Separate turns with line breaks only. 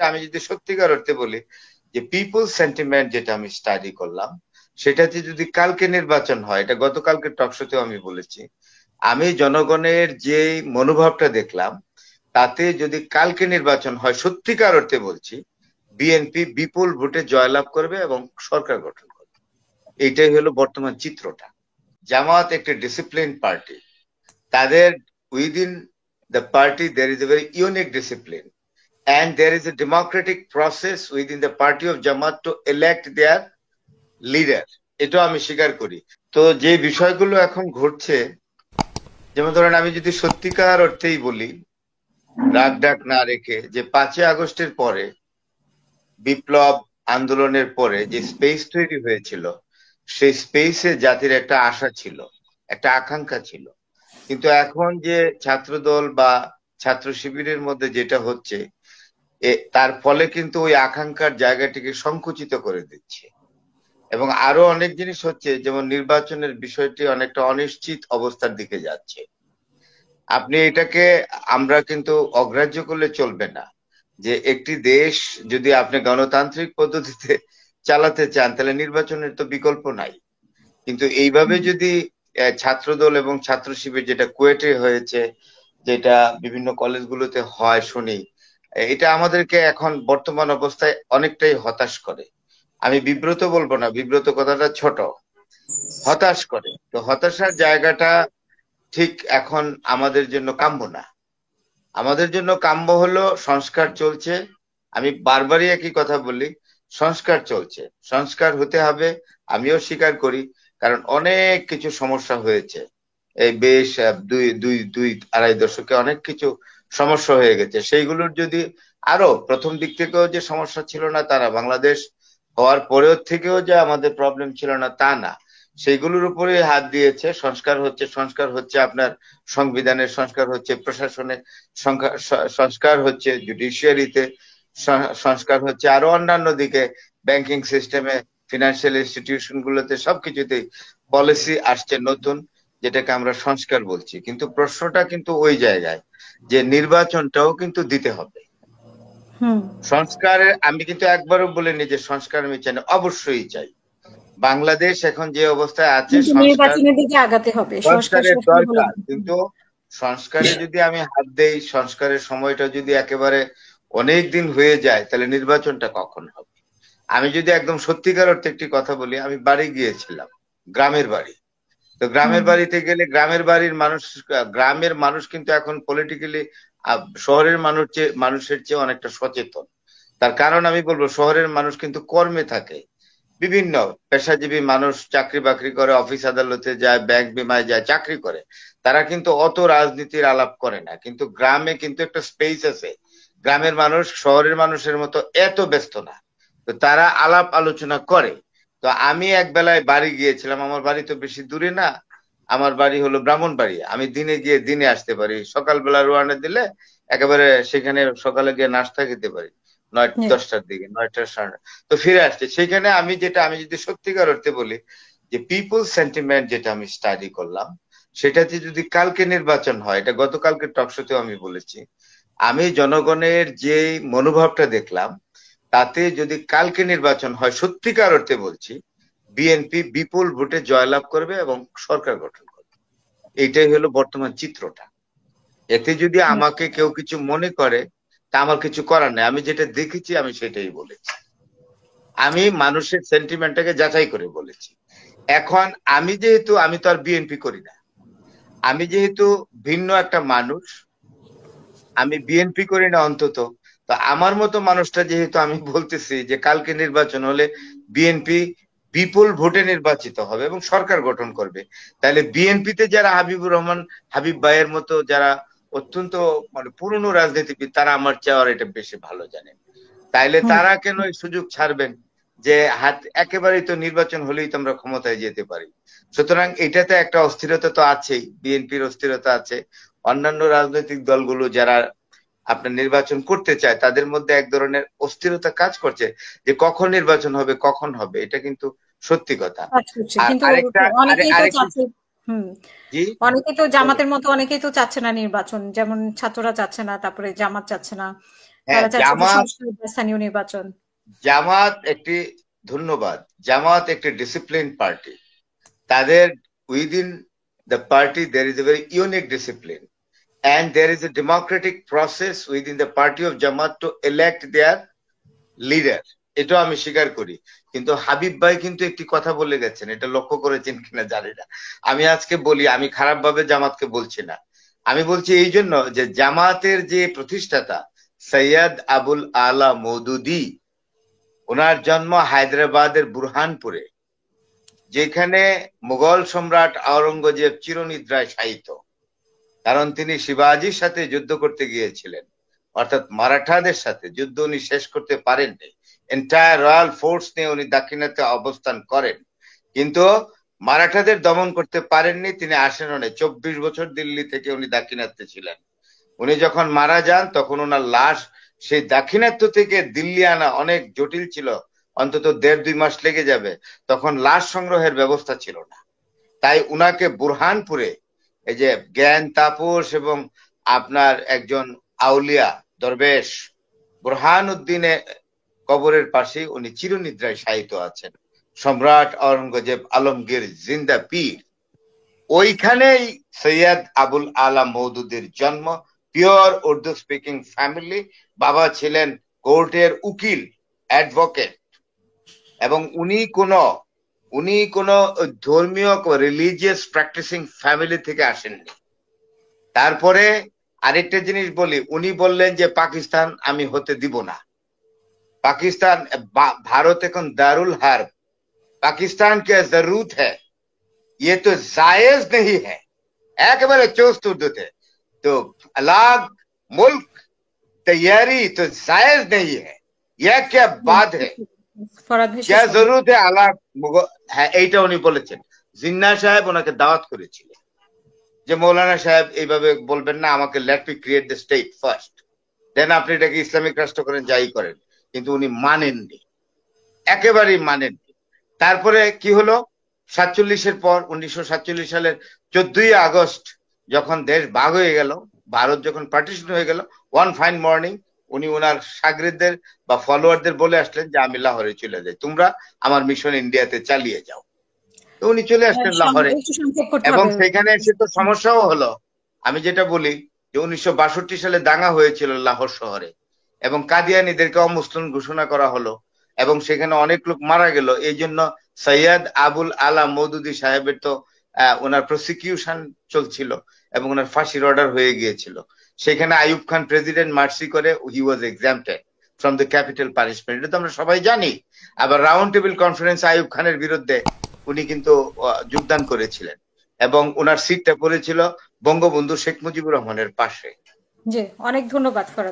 আমি যদি সত্যিকার অর্থে বলি যে পিপল সেন্টিমেন্ট যেটা আমি স্টাডি করলাম, সেটাতে যদি কালকে নির্বাচন হয়, এটা গতকালকে টকশোতেও আমি বলেছি, আমি জনগণের যে মনোভাবটা দেখলাম, তাতে যদি কালকে নির্বাচন হয়, সত্যিকার অর্থে বলছি, বিএনপি বিপুল ভোটে জয়লাভ করবে এবং সরকার গঠন করবে। এইটাই হলো বর্তমান চিত্রটা। জামাত একটি ডিসিপ্লিন পার্টি, তাদের within the party there is a very unique discipline and there is a democratic process within the party of Jamaat to elect their leader. এটা আমি স্বীকার করি। তো যে বিষয়গুলো এখন ঘটছে, যেমন ধরেন আমি যদি সত্যিকার অর্থেই বলি, রাগ ডাক না রেখে, যে 5ই আগস্টের পরে, বিপ্লব আন্দোলনের পরে যে স্পেস তৈরি হয়েছিল, সেই স্পেসে জাতির একটা আশা ছিল, একটা আকাঙ্ক্ষা ছিল। কিন্তু এখন যে ছাত্রদল বা ছাত্র শিবিরের মধ্যে যেটা হচ্ছে, তার ফলে কিন্তু ওই আকাঙ্ক্ষার জায়গাটিকে সংকুচিত করে দিচ্ছে। এবং আরো অনেক জিনিস হচ্ছে, যেমন নির্বাচনের বিষয়টি অনেকটা অনিশ্চিত অবস্থার দিকে যাচ্ছে। আপনি এটাকে, আমরা কিন্তু অগ্রাহ্য করলে চলবে না যে একটি দেশ যদি আপনি গণতান্ত্রিক পদ্ধতিতে চালাতে চান, তাহলে নির্বাচনের তো বিকল্প নাই। কিন্তু এইভাবে যদি ছাত্রদল এবং ছাত্র শিবির, যেটা কুয়েটে হয়েছে, যেটা বিভিন্ন কলেজগুলোতে হয় শুনি, এটা আমাদেরকে এখন বর্তমান অবস্থায় অনেকটাই হতাশ করে। আমি বিব্রত বলবো না, বিব্রত কথাটা ছোট, হতাশ করে। তো হতাশার জায়গাটা ঠিক এখন আমাদের জন্য কাম্য না। আমাদের জন্য কাম্য হলো সংস্কার চলছে। আমি বারবারই একই কথা বলি, সংস্কার চলছে, সংস্কার হতে হবে, আমিও স্বীকার করি। কারণ অনেক কিছু সমস্যা হয়েছে এই বেশ দুই দুই দুই আড়াই দশকে, অনেক কিছু সমস্যা হয়ে গেছে। সেইগুলোর যদি আরো প্রথম দিক থেকেও যে সমস্যা ছিল না তা না, বাংলাদেশ হওয়ার পরেও থেকেও যে আমাদের প্রবলেম ছিল না তা না, সেইগুলোর উপরে হাত দিয়েছে। সংস্কার হচ্ছে, সংস্কার হচ্ছে আপনার সংবিধানের সংস্কার হচ্ছে, প্রশাসনের সংস্কার হচ্ছে, জুডিশিয়ারিতে সংস্কার হচ্ছে, আরো অন্যান্য দিকে ব্যাংকিং সিস্টেমে, ফিনান্সিয়াল ইনস্টিটিউশন গুলোতে, সবকিছুতেই পলিসি আসছে নতুন, যেটাকে আমরা সংস্কার বলছি। কিন্তু প্রশ্নটা কিন্তু ওই জায়গায় যে নির্বাচনটাও কিন্তু দিতে হবে। সংস্কারে আমি কিন্তু একবারও বলিনি যে সংস্কার আমি চাই না, অবশ্যই চাই। বাংলাদেশ এখন যে অবস্থায় আছে,
নির্বাচনের দিকে আগাতে হবে,
সংস্কারের দরকার। কিন্তু সংস্কারে যদি আমি হাত দেই, সংস্কারের সময়টা যদি একেবারে অনেক দিন হয়ে যায়, তাহলে নির্বাচনটা কখন হবে? আমি যদি একদম সত্যিকার অর্থে একটি কথা বলি, আমি বাড়ি গিয়েছিলাম, গ্রামের বাড়ি। তো গ্রামের বাড়িতে গেলে গ্রামের মানুষ কিন্তু এখন পলিটিক্যালি শহরের মানুষের চেয়ে অনেকটা সচেতন। তার কারণ আমি বলবো, শহরের মানুষ কিন্তু কর্মে থাকে, বিভিন্ন পেশাজীবী মানুষ চাকরি বাকরি করে, অফিস আদালতে যায়, ব্যাংক বিমায় যায়, চাকরি করে। তারা কিন্তু অত রাজনীতির আলাপ করে না। কিন্তু গ্রামে কিন্তু একটা স্পেস আছে। গ্রামের মানুষ শহরের মানুষের মতো এত ব্যস্ত না, তো তারা আলাপ আলোচনা করে। তো আমি এক বেলায় বাড়ি গিয়েছিলাম, আমার বাড়ি তো বেশি দূরে না, আমার বাড়ি হলো ব্রাহ্মণবাড়ি। আমি দিনে গিয়ে দিনে আসতে পারি, সকালবেলা রওনা দিলে একেবারে সেখানে সকালে গিয়ে নাস্তা খেতে পারি 9-10টার দিকে, 9টার সাড়ে। তো ফিরে আসছে সেখানে আমি যদি সত্যিকার অর্থে বলি যে পিপল সেন্টিমেন্ট যেটা আমি স্টাডি করলাম, সেটাতে যদি কালকে নির্বাচন হয়, এটা গতকালকে টকশোতেও আমি বলেছি, আমি জনগণের যে মনোভাবটা দেখলাম, তাতে যদি কালকে নির্বাচন হয়, সত্যিকার অর্থে বলছি, বিএনপি বিপুল ভোটে জয়লাভ করবে এবং সরকার গঠন করবে। এইটাই হলো বর্তমান চিত্রটা। এতে যদি আমাকে কেউ কিছু মনে করে, তা আমার কিছু করার নেই। আমি যেটা দেখেছি আমি সেটাই বলেছি। আমি মানুষের সেন্টিমেন্টটাকে যাচাই করে বলেছি। এখন আমি তো আর বিএনপি করি না, আমি যেহেতু ভিন্ন একটা মানুষ, আমি বিএনপি করি না অন্তত, তো আমার মতো মানুষটা যেহেতু আমি বলতেছি যে কালকে নির্বাচন হলে বিএনপি বিপুল ভোটে নির্বাচিত হবে এবং সরকার গঠন করবে, তাহলে বিএনপিতে যারা হাবিব ভাইয়ের মতো যারা অত্যন্ত মানে পুরনো রাজনীতিবিদ, তারা আমার চেয়ে এটা বেশি ভালো জানেন। তাইলে তারা কেন এই সুযোগ ছাড়বেন যে একেবারেই তো নির্বাচন হলেই তো আমরা ক্ষমতায় যেতে পারি? সুতরাং এটাতে একটা অস্থিরতা তো আছেই, বিএনপির অস্থিরতা আছে, অন্যান্য রাজনৈতিক দলগুলো যারা আপনার নির্বাচন করতে চায় তাদের মধ্যে এক ধরনের অস্থিরতা কাজ করছে যে কখন নির্বাচন হবে, কখন হবে। এটা কিন্তু সত্যি কথা। আর আরেকটা
অনেকেই তো জামাতের মতো অনেকেই তো চাচ্ছে না নির্বাচন, যেমন ছাত্ররা চাচ্ছে না, তারপরে জামাত চাচ্ছে না,
হ্যাঁ,
তারা চাচ্ছে যে
জামাত
সংস্কার বা স্থানীয় নির্বাচন।
জামাত একটি ধন্যবাদ, জামাত একটি ডিসিপ্লিন পার্টি। তাদের within the party there is a very unique discipline and there is a democratic process within the party of Jamaat to elect their leader। এটা আমি স্বীকার করি, কিন্তু হাবিব ভাই কিন্তু একটি কথা বলে গেছেন, এটা লক্ষ্য করেছেন কিনা জানি না। আমি আজকে বলি, আমি খারাপ ভাবে জামাতকে বলছি না, আমি বলছি এই জন্য যে জামাতের যে প্রতিষ্ঠাতা সৈয়দ আবুল আলা মওদুদী, ওনার জন্ম হায়দ্রাবাদের বুরহানপুরে, যেখানে মুঘল সম্রাট আওরঙ্গজেব চিরনিদ্রায় শায়িত, কারণ তিনি শিবাজির সাথে যুদ্ধ করতে গিয়েছিলেন, অর্থাৎ মারাঠাদের সাথে যুদ্ধ উনি শেষ করতে পারেননি। এন্টায়ার রয়্যাল ফোর্স নিয়ে উনি দাক্ষিণাত্যে অবস্থান করেন, কিন্তু মারাঠাদের দমন করতে পারেননি। তিনি আসেন অনেক 24 বছর দিল্লি থেকে উনি দাক্ষিণাত্যে ছিলেন। উনি যখন মারা যান তখন ওনার লাশ সেই দাক্ষিণাত্য থেকে দিল্লি আনা অনেক জটিল ছিল, অন্তত 1.5-2 মাস লেগে যাবে, তখন লাশ সংগ্রহের ব্যবস্থা ছিল না। তাই উনাকে বুরহানপুরে, এই যে জ্ঞান তাপস এবং আপনার একজন আউলিয়া দরবেশ বুরহান উদ্দিনে কবরের পাশে উনি চিরনিদ্রায় শায়িত আছেন। সম্রাট আওরঙ্গজেব আলমগীর জিন্দা পীর, ওইখানেই সৈয়দ আবুল আলা মওদুদের জন্ম। পিওর উর্দু স্পিকিং ফ্যামিলি, বাবা ছিলেন কোর্টের উকিল, অ্যাডভোকেট, এবং উনি কোন ধর্মীয় রিলিজিয়াস প্র্যাকটিসিং ফ্যামিলি থেকে আসেননি। তারপরে আরেকটা জিনিস বলি, উনি বললেন যে পাকিস্তান আমি হতে দিব না। পাকিস্তান, ভারত এখন দারুল হার্ব, পাকিস্তান কে জরুরত হ্যায়, ये तो जायज नहीं है। একেবারে চোস্ত উর্দুতে, তো আলাগ মুল্ক তৈয়ারি তো जायज नहीं है, यह क्या बात है,
ফরাদ ভাই
क्या
শেষ করুন।
जरूरत है আলাগ। হ্যাঁ, এইটা উনি বলেছেন। জিন্না সাহেব ওনাকে দাওয়াত করেছিলেন যে মৌলানা সাহেব এইভাবে বলবেন না, আমাকে let me create the state first, then আপনি এটাকে ইসলামিক রাষ্ট্র করেন, যাই করেন। কিন্তু উনি মানেননি, একেবারেই মানেননি। তারপরে কি হলো, 47-এর পর 1947 সালের 14ই আগস্ট যখন দেশ ভাগ হয়ে গেল, ভারত যখন পার্টিশন হয়ে গেল, ওয়ান ফাইন মর্নিং উনি ওনার শাগরিদদের বা ফলোয়ারদের বলে আসলেন যে আমি লাহোরে চলে যাই, তোমরা আমার মিশন ইন্ডিয়াতে চালিয়ে যাও। তো উনি চলে আসলেন লাহোরে,
একটু সংক্ষেপ করতে
এবং
হবে।
সেখানে এসে তো সমস্যাও হলো। আমি যেটা বলি যে 1962 সালে দাঙ্গা হয়েছিল লাহোর শহরে, এবং কাদিয়ানীদেরকে অমুসলিম ঘোষণা করা হলো, এবং সেখানে অনেক লোক মারা গেল। এই জন্য সৈয়দ আবুল আলা মওদুদী সাহেবের তো ওনার প্রসিকিউশন চলছিল এবং ওনার ফাঁসির অর্ডার হয়ে গিয়েছিল। সেখানে আইয়ুব খান প্রেসিডেন্ট মার্সি করে he was exempted from the capital punishment, এটা তো আমরা সবাই জানি। আবার রাউন্ড টেবিল কনফারেন্স আইয়ুব খানের বিরুদ্ধে উনি কিন্তু যোগদান করেছিলেন, এবং ওনার সিটটা পড়েছিল বঙ্গবন্ধু শেখ মুজিবুর রহমানের পাশে।
জি, অনেক ধন্যবাদ ফরাদ।